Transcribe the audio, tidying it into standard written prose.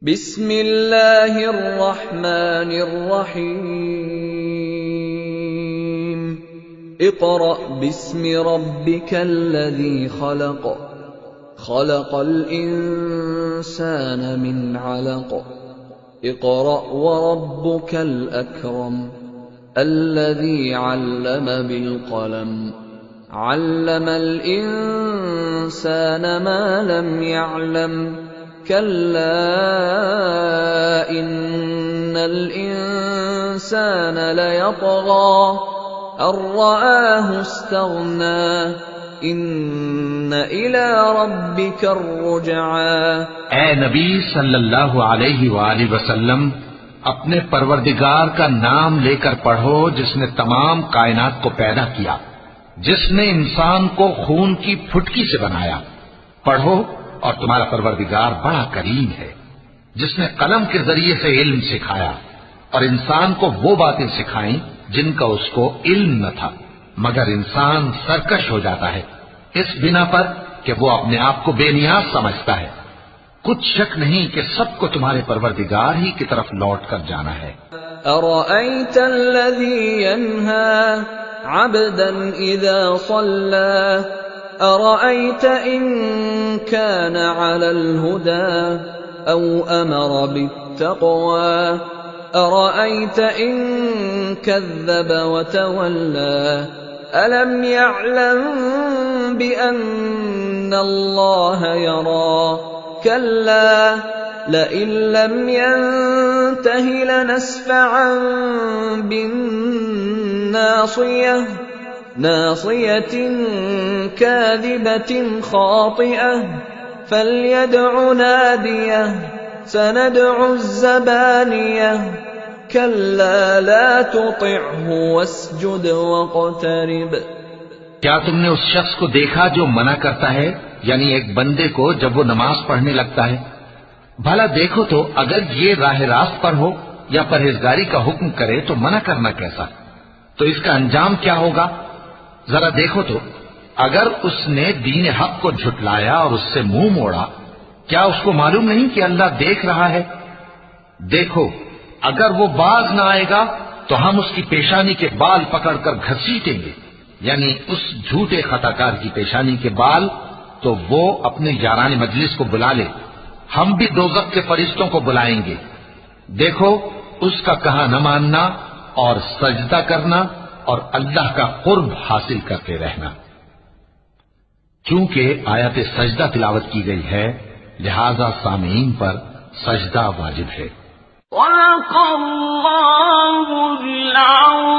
بسم اللہ الرحمن الرحیم اقرأ باسم ربک الذی خلق خلق الانسان من علق اقرأ وربک الاکرم الذی علم بالقلم علم الانسان ما لم يعلم كلا إن الإنسان ليطغى أن رآه استغنى إن إلى ربك الرجعى۔ اے نبی صلی اللہ علیہ وآلہ وسلم، اپنے پروردگار کا نام لے کر پڑھو جس نے تمام کائنات کو پیدا کیا، جس نے انسان کو خون کی پھٹکی سے بنایا۔ پڑھو اور تمہارا پروردگار بڑا کریم ہے، جس نے قلم کے ذریعے سے علم سکھایا اور انسان کو وہ باتیں سکھائیں جن کا اس کو علم نہ تھا، مگر انسان سرکش ہو جاتا ہے اس بنا پر کہ وہ اپنے آپ کو بے نیاز سمجھتا ہے۔ کچھ شک نہیں کہ سب کو تمہارے پروردگار ہی کی طرف لوٹ کر جانا ہے۔ أرأيت الذي ينهى عبدا إذا صلى أرأيت إن كان على الهدى أو أمر بالتقوى أرأيت إن كذب وتولى ألم يعلم بأن الله يرى كلا لئن لم ينته لنسفعا بالناصية ناصية كاذبة خاطئة فليدع ناديه سندع الزبانية كلا لا تطعه واسجد واقترب۔ کیا تم نے اس شخص کو دیکھا جو منع کرتا ہے، یعنی ایک بندے کو جب وہ نماز پڑھنے لگتا ہے؟ بھلا دیکھو تو اگر یہ راہ راست پر ہو یا پرہیزگاری کا حکم کرے تو منع کرنا کیسا؟ تو اس کا انجام کیا ہوگا؟ ذرا دیکھو تو اگر اس نے دین حق کو جھٹلایا اور اس سے منہ موڑا، کیا اس کو معلوم نہیں کہ اللہ دیکھ رہا ہے؟ دیکھو اگر وہ باز نہ آئے گا تو ہم اس کی پیشانی کے بال پکڑ کر گھسیٹیں گے، یعنی اس جھوٹے خطاکار کی پیشانی کے بال، تو وہ اپنے یاران مجلس کو بلا لے، ہم بھی دوزخ کے فرشتوں کو بلائیں گے۔ دیکھو اس کا کہا نہ ماننا اور سجدہ کرنا اور اللہ کا قرب حاصل کرتے رہنا۔ چونکہ آیت سجدہ تلاوت کی گئی ہے لہذا سامعین پر سجدہ واجب ہے۔ صدق اللہ العظیم۔